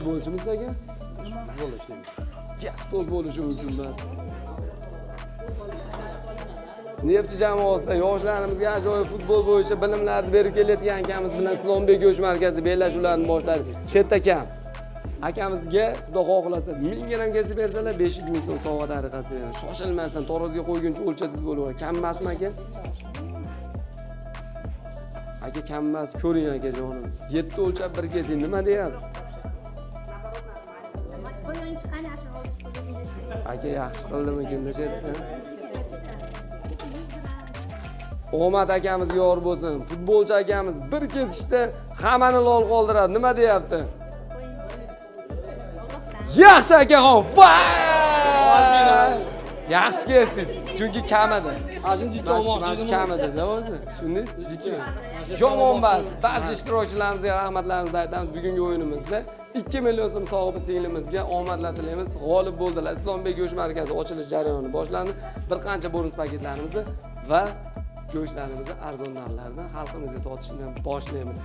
futbolchimiz aka? Bo'lishi. So'z bo'lishi mumkin emas. Neftchi jamoasida yoshlarimizga ajoyib futbol bo'yicha bilimlarni berib kelayotgan akamiz bilan Islombek go'sht markazida bellashuvlarni boshladi. Shetda kam. Akamizga xudo xohlasa 1000 gramm kesib bersalar 500 ming so'm sovg'a tariqasida beradi. Shoshilmasdan tarozga qo'yguncha o'lchasiz bo'laveradi. Kam emasmi aka? Aka kam emas, ko'ring akajonim. 7 o'lchab bir kesing, nima deyapti? Aka yaxshi qildimikin shetda. Omad akamizga yor bo'lsin. Futbolchi akamiz bir kesishda hammani lol qoldiradi. Nima deyapti? Yaxshi akaxon. Yaxshi kesiz. Chunki kam edi. Ajin jicha olmoqchi kam edi, o'zi. Shundaysiz, jicha. Yomon emas. Barcha ishtirokchilarimizga rahmatlarimizni aytamiz bugungi o'yinimizda. 2 million so'm sog'ib singlimizga omadlar tilaymiz. G'olib bo'ldilar. Islombek go'sht markazi ochilish jarayoni boshlandi. Bir qancha bonus paketlarimizni va go'shtlarimizni arzon narxlarda xalqimizga sotishni boshlaymiz.